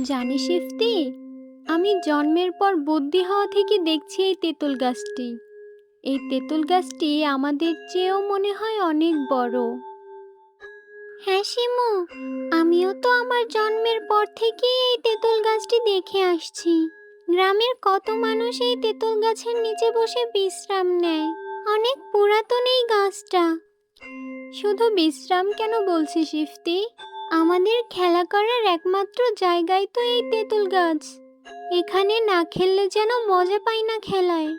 জানিস ইফতি, আমি জন্মের পর বুদ্ধি হওয়া থেকে দেখছি এই তেঁতুল গাছটি। এই তেঁতুল গাছটি আমাদের চেয়েও মনে হয় অনেক বড়। হ্যাঁ শিমু, আমিও তো আমার জন্মের পর থেকেই এই তেঁতুল গাছটি দেখে আসছি। গ্রামের কত মানুষ এই তেঁতুল গাছের নিচে বসে বিশ্রাম নেয়। অনেক পুরাতন এই গাছটা। শুধু বিশ্রাম কেন বলছিস ইফতি? আমাদের খেলা করার একমাত্র জায়গাই তো এই তেঁতুল গাছ। এখানে না খেললে যেন মজা পাই না খেলায়।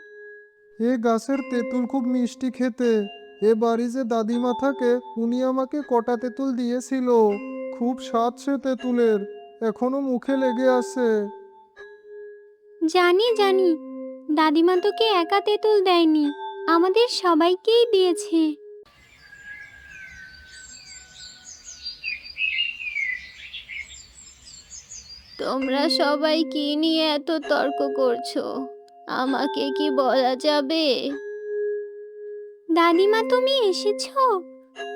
এ গাছের তেঁতুল খুব মিষ্টি খেতে। এ বাড়ি যে দাদিমা থাকে উনি আমাকে কটা তেঁতুল দিয়েছিল। খুব স্বাদ সে তেঁতুলের, এখনো মুখে লেগে আছে। জানি জানি, দাদিমা তোকে একা তেঁতুল দেয়নি, আমাদের সবাইকেই দিয়েছে। তোমরা সবাই কি নিয়ে এত তর্ক করছো? আমাকে কি বলা যাবে? দাদিমা তুমি এসেছো?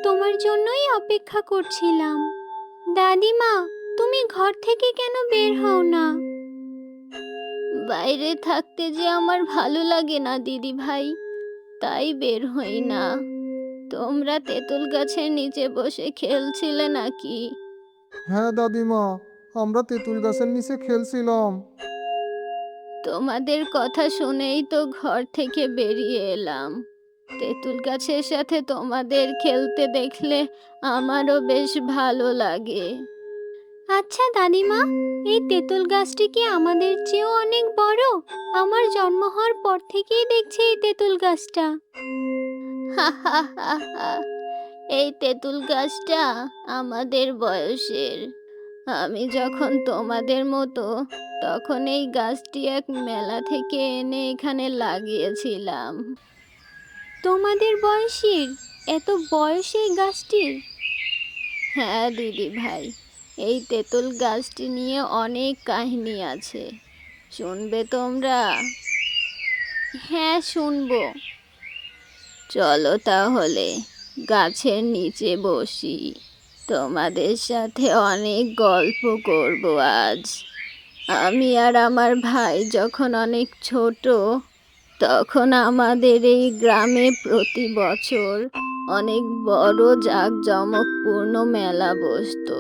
তোমার জন্যই অপেক্ষা করছিলাম। দাদিমা, তুমি ঘর থেকে কেন বের হও না? বাইরে থাকতে যে আমার ভালো লাগে না দিদি ভাই, তাই বের হই না। তোমরা তেঁতুল গাছের নিচে বসে খেলছিলে নাকি? হ্যাঁ দাদিমা, আমরা তেঁতুল গাছের নিচে খেলছিলাম। তোমাদের কথা শুনেই তো ঘর থেকে বেরিয়ে এলাম। তেঁতুল গাছের সাথে তোমাদের খেলতে দেখলে আমারও বেশ ভালো লাগে। আচ্ছা দাদিমা, এই তেঁতুল গাছটি কি আমাদের চেয়েও অনেক বড়? আমার জন্ম হওয়ার পর থেকেই দেখছি এই তেঁতুল গাছটা। এই তেঁতুল গাছটা আমাদের বয়সের। আমি যখন তোমাদের মতো, তখন এই গাছটি এক মেলা থেকে এনে এখানে লাগিয়েছিলাম। তোমাদের বয়সীর? এত বয়স এই গাছটির? হ্যাঁ দিদি ভাই, এই তেঁতুল গাছটি নিয়ে অনেক কাহিনী আছে। শুনবে তোমরা? হ্যাঁ শুনবো। চলো তাহলে গাছের নিচে বসি, তোমাদের সাথে অনেক গল্প করব আজ। আমি আর আমার ভাই যখন অনেক ছোট, তখন আমাদের এই গ্রামে প্রতি বছর অনেক বড় জাঁকজমকপূর্ণ মেলা বসতো।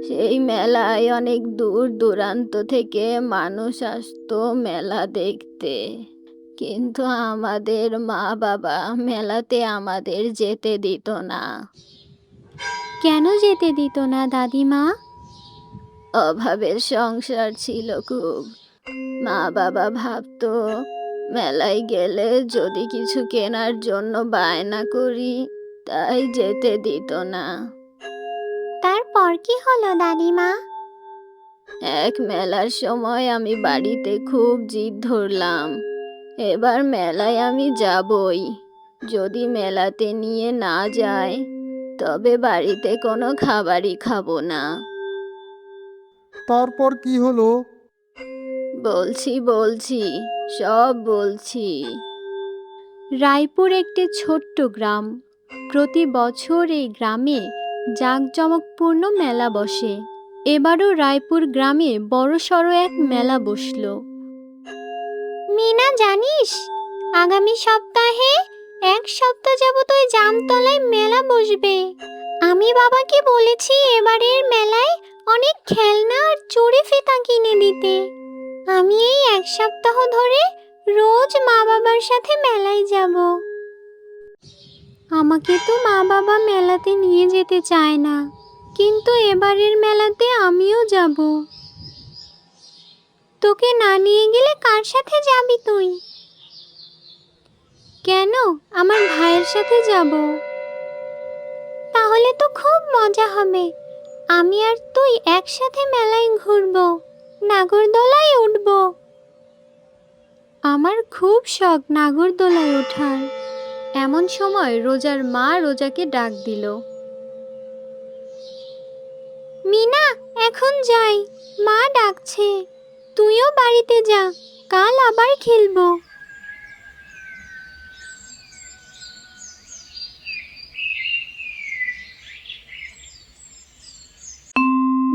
সেই মেলায় অনেক দূর দূরান্ত থেকে মানুষ আসতো মেলা দেখতে। কিন্তু আমাদের মা বাবা মেলাতে আমাদের যেতে দিত না। কেন যেতে দিত না দাদিমা? অভাবের সংসার ছিল খুব। মা বাবা ভাবতো মেলায় গেলে যদি কিছু কেনার জন্য বায়না করি, তাই যেতে দিত না। তারপর কি হলো দাদিমা? এক মেলার সময় আমি বাড়িতে খুব জিদ ধরলাম, এবার মেলায় আমি যাবই। যদি মেলাতে নিয়ে না যায়, তবে বাড়িতে কোনো খাবারই খাবো না। তারপর কি হলো? বলছি বলছি, সব বলছি। রায়পুর একটি ছোট্ট গ্রাম। প্রতি বছর এই গ্রামে জাঁকজমকপূর্ণ মেলা বসে। এবারও রায়পুর গ্রামে বড়সড় এক মেলা বসলো। মিনা জানিস, আগামী সপ্তাহে এক সপ্তাহ যাবত ওই জামতলায় মেলা বসবে। আমি বাবাকে বলেছি এবারের মেলায় অনেক খেলনা আর চড়ি ফিতা কিনে দিতে। আমি এই এক সপ্তাহ ধরে রোজ মা বাবার সাথে মেলায় যাব। আমাকে তো মা বাবা মেলাতে নিয়ে যেতে চায় না, কিন্তু এবারের মেলাতে আমিও যাব। তোকে না নিয়ে গেলে কার সাথে যাবি তুই? কেন, আমার ভাইয়ের সাথে যাব। তাহলে তো খুব মজা হবে। আমি আর তুই একসাথে মেলায় ঘুরবো, নাগরদোলায় উঠবো। আমার খুব শখ নাগরদোলায় ওঠার। এমন সময় রোজার মা রোজাকে ডাক দিল। মিনা, এখন যাই, মা ডাকছে। তুইও বাড়িতে যা, কাল আবার খেলবো।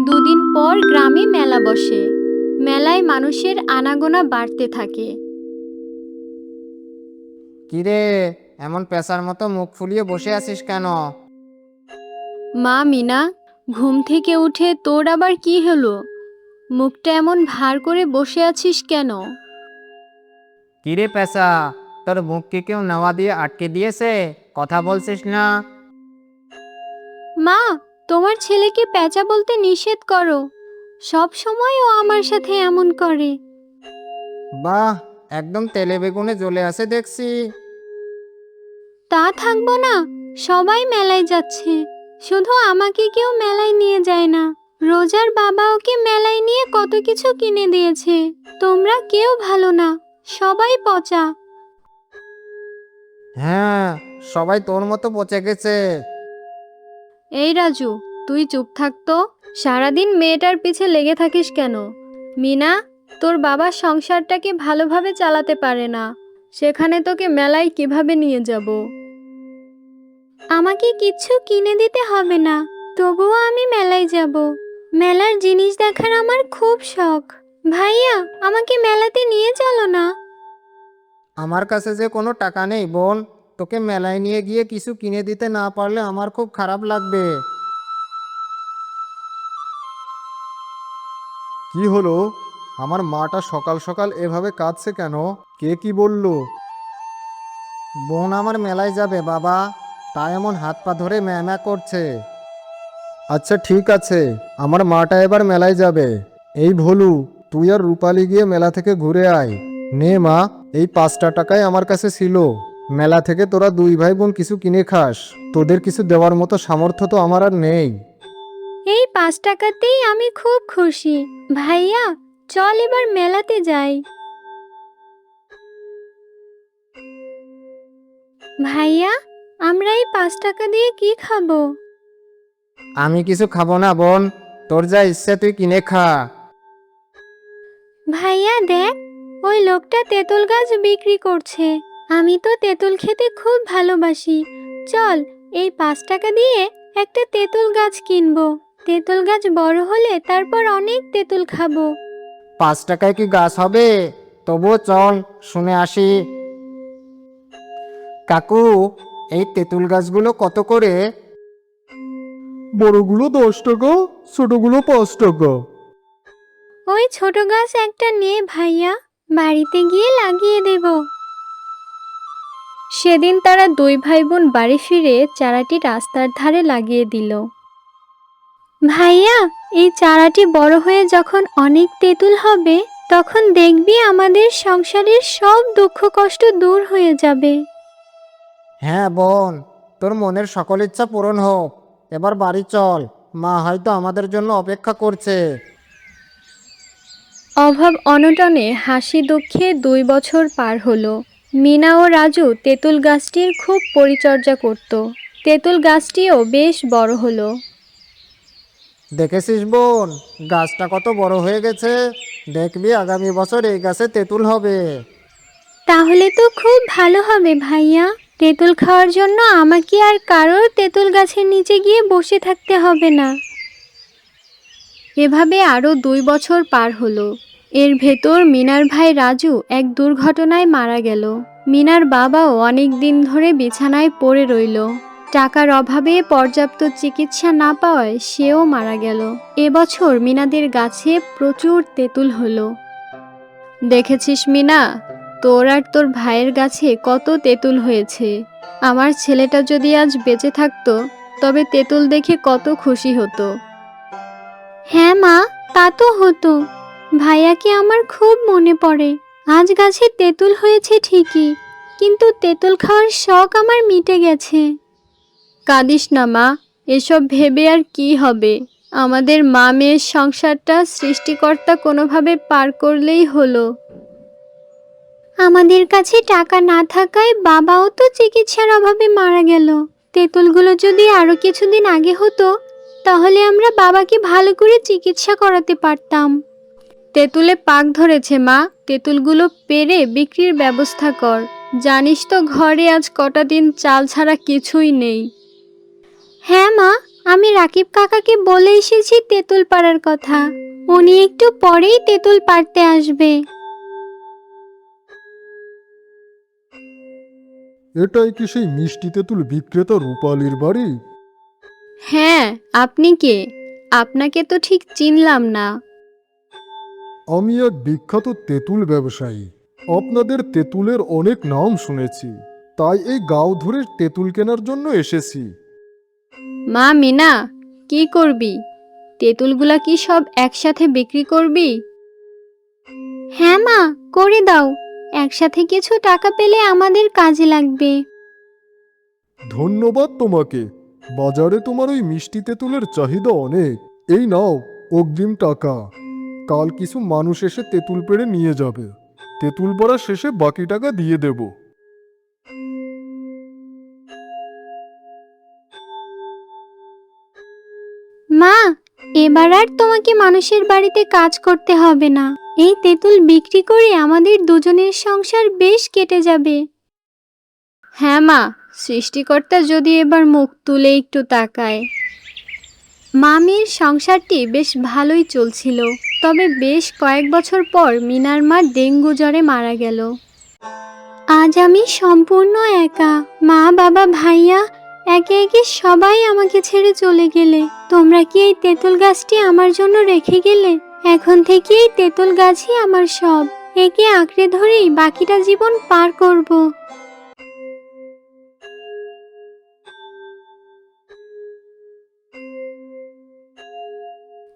দুদিন পর পর গ্রামে মেলা বসে। মেলায় মানুষের আনাগোনা বাড়তে থাকে। কিরে, এমন পেঁচার মতো মুখ ফুলিয়ে বসে আছিস কেন? মা মিনা, ঘুম থেকে উঠে তোর আবার কি হলো? মুখটা এমন ভার করে বসে আছিস কেন? কিরে পেঁচা, তোর মুখ কি কেউ নেওয়া দিয়ে আটকে দিয়েছে? কথা বলছিস না? মা, তোমার ছেলেকে পেঁচা বলতে নিষেধ করো। সব সময় ও আমার সাথে এমন করে। বাহ, একদম তেলে বেগুনে জ্বলে আছে দেখছি। তা থাকবো না, সবাই মেলায় যাচ্ছে, শুধু আমাকে কেউ মেলায় নিয়ে যায় না। রোজার বাবা ওকে মেলায় নিয়ে কত কিছু কিনে দিয়েছে। তোমরা কেউ ভালো না, সবাই পচা। হ্যাঁ, সবাই তোর মতো পচে গেছে। এই রাজু, তুই চুপ থাকতো। সারাদিন মেয়েটার পিছে লেগে থাকিস কেন? মিনা, তোর বাবা সংসারটাকে ভালোভাবে চালাতে পারে না, সেখানে তোকে মেলায় কিভাবে নিয়ে যাব? আমাকে কিচ্ছু কিনে দিতে হবে না, তবুও আমি মেলায় যাব। মেলার জিনিস দেখার আমার খুব শখ। ভাইয়া, আমাকে মেলাতে নিয়ে চলো না। আমার কাছে যে কোনো টাকা নেই বোন, তোকে মেলায় নিয়ে গিয়ে কিছু কিনে দিতে না পারলে আমার খুব খারাপ লাগবে। কি হলো? আমার মাটা সকাল সকাল এভাবে কাঁদছে কেন? কে কি বলল? বোন আমার মেলায় যাবে বাবা, তাই এমন হাত পা ধরে ম্যামা করছে। আচ্ছা ঠিক আছে, আমার মাটা এবার মেলায় যাবে। এই ভোলু, তুই আর রূপালি গিয়ে মেলা থেকে ঘুরে আয়। নে মা, এই 5টা টাকায় আমার কাছে ছিল। মেলা থেকে তোরা দুই ভাই বোন কিছু কিনে খাস। তোদের কিছু দেওয়ার মতো সামর্থ্য তো আমার আর নেই। এই 5 টাকাতেই আমি খুব খুশি। ভাইয়া, চল এবার মেলাতে যাই। ভাইয়া, আমরা এই 5 টাকা দিয়ে কি খাবো? আমি কিছু খাবো না বোন, তোর যা ইচ্ছে তুই কিনে খা। ভাইয়া দেখ, ওই লোকটা তেঁতুল গাছ বিক্রি করছে। আমি তো তেঁতুল খেতে খুব ভালোবাসি। চল, এই 5 টাকা দিয়ে একটা তেঁতুল গাছ কিনবো। তেঁতুল গাছ বড় হলে তারপর অনেক তেঁতুল খাবো। 5 টাকায় কি গাছ হবে? তবুও চল, শুনে আসি। কাকু, এই তেঁতুল গাছগুলো কত করে? বড়গুলো 10 টাকা, ছোটগুলো 5 টাকা। ওই ছোট গাছ একটা নে ভাইয়া, বাড়িতে গিয়ে লাগিয়ে দেব। সেদিন তারা দুই ভাই বোন বাড়ি ফিরে চারাটি রাস্তার ধারে লাগিয়ে দিল। ভাইয়া, এই চারাটি বড় হয়ে যখন অনেক তেঁতুল হবে, তখন দেখবি আমাদের সংসারের সব দুঃখ কষ্ট দূর হয়ে যাবে। হ্যাঁ বোন, তোর মনের সকল ইচ্ছা পূরণ হোক। এবার বাড়ি চল, মা হয়তো আমাদের জন্য অপেক্ষা করছে। অভাব অনটনে হাসি দুঃখে 2 বছর পার হলো। মিনা ও রাজু তেঁতুল গাছটির খুব পরিচর্যা করত। তেঁতুল গাছটিও বেশ বড় হলো। দেখেছিস বোন, গাছটা কত বড় হয়ে গেছে। দেখবি আগামী বছর এই গাছে তেঁতুল হবে। তাহলে তো খুব ভালো হবে ভাইয়া। তেঁতুল খাওয়ার জন্য আমাকে আর কারোর তেঁতুল গাছের নিচে গিয়ে বসে থাকতে হবে না। এভাবে আরও 2 বছর পার হলো। এর ভেতর মিনার ভাই রাজু এক দুর্ঘটনায় মারা গেল। মিনার বাবাও অনেক দিন ধরে বিছানায় পড়ে রইল। টাকার অভাবে পর্যাপ্ত চিকিৎসা না পাওয়ায় সেও মারা গেল। এবছর মিনাদের গাছে প্রচুর তেঁতুল হলো। দেখেছিস মিনা, তোর আর তোর ভাইয়ের গাছে কত তেঁতুল হয়েছে। আমার ছেলেটা যদি আজ বেঁচে থাকতো, তবে তেঁতুল দেখে কত খুশি হতো। হ্যাঁ মা, তা তো হতো। ভাইয়াকে আমার খুব মনে পড়ে। আজ গাছে তেঁতুল হয়েছে ঠিকই, কিন্তু তেঁতুল খাওয়ার শখ আমার মিটে গেছে। কাঁদিস না মা, এসব ভেবে আর কি হবে। আমাদের মা মেয়ের সংসারটা সৃষ্টিকর্তা কোনোভাবে পার করলেই হলো। আমাদের কাছে টাকা না থাকায় বাবাও তো চিকিৎসার অভাবে মারা গেল। তেঁতুলগুলো যদি আরো কিছুদিন আগে হতো, তাহলে আমরা বাবাকে ভালো করে চিকিৎসা করাতে পারতাম। তেঁতুলে পাক ধরেছে মা, তেঁতুলগুলো পেড়ে বিক্রির ব্যবস্থা কর। জানিস তো ঘরে আজ কটা দিন চাল ছাড়া কিছুই নেই। হ্যাঁ মা, আমি রাকিব কাকাকে বলে এসেছি তেঁতুল পাড়ার কথা। উনি একটু পরেই তেঁতুল পাড়তে আসবে। এটাই কি সেই মিষ্টি তেঁতুল বিক্রেতা রূপালীর বাড়ি? হ্যাঁ, আপনি কে? আপনাকে তো ঠিক চিনলাম না। আমি এক বিখ্যাত তেঁতুল ব্যবসায়ী। আপনাদের তেঁতুলের অনেক নাম শুনেছি, তাই এই গাঁও ধরে তেঁতুল কেনার জন্য এসেছি। মা মিনা, কি করবি? তেঁতুলগুলা কি সব একসাথে বিক্রি করবি? হ্যাঁ মা, করে দাও। একসাথে কিছু টাকা পেলে আমাদের কাজে লাগবে। ধন্যবাদ তোমাকে। বাজারে তোমার ওই মিষ্টি তেঁতুলের চাহিদা অনেক। এই নাও অগ্রিম টাকা। কাল কিছু মানুষ এসে তেঁতুল পেড়ে নিয়ে যাবে। তেঁতুল পড়া শেষে বাকি টাকা দিয়ে দেব। মা, এবার আর তোমাকে মানুষের বাড়িতে কাজ করতে হবে না। এই তেঁতুল বিক্রি করে আমাদের দুজনের সংসার বেশ কেটে যাবে। হ্যাঁ মা, সৃষ্টিকর্তা যদি এবার মুখ তুলে একটু তাকায়। মামির সংসারটি বেশ ভালোই চলছিল। তবে বেশ কয়েক বছর পর মিনার মা ডেঙ্গু জ্বরে মারা গেল। আজ আমি সম্পূর্ণ একা। মা, বাবা, ভাইয়া একে একে সবাই আমাকে ছেড়ে চলে গেলে। তোমরা কি এই তেঁতুল গাছটি আমার জন্য রেখে গেলে? এখন থেকে এই তেঁতুল গাছই আমার সব। একে আঁকড়ে ধরেই বাকিটা জীবন পার করব।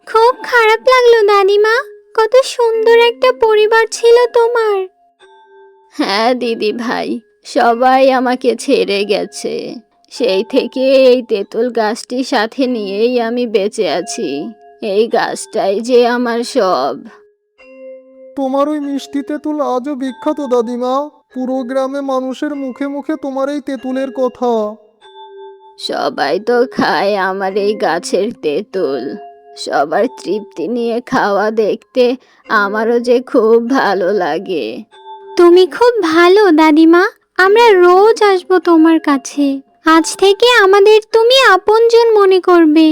খুব খারাপ লাগলো দাদিমা। কত সুন্দর একটা পরিবার ছিল তোমার। হ্যাঁ দিদি ভাই, সবাই আমাকে ছেড়ে গেছে। সেই থেকে এই তেঁতুল গাছটি সাথে নিয়েই আমি বেঁচে আছি। এই গাছটাই যে আমার সব। তোমার ওই মিষ্টি তেঁতুল আজও বিখ্যাত দাদিমা। পুরো গ্রামে মানুষের মুখে মুখে তোমার এই তেঁতুলের কথা। সবাই তো খায় আমার এই গাছের তেঁতুল। সবার তৃপ্তি নিয়ে খাওয়া দেখতে আমারও যে খুব ভালো লাগে। তুমি খুব ভালো দাদিমা। আমরা রোজ আসবো তোমার কাছে। আজ থেকে আমাদের তুমি আপনজন মনে করবে।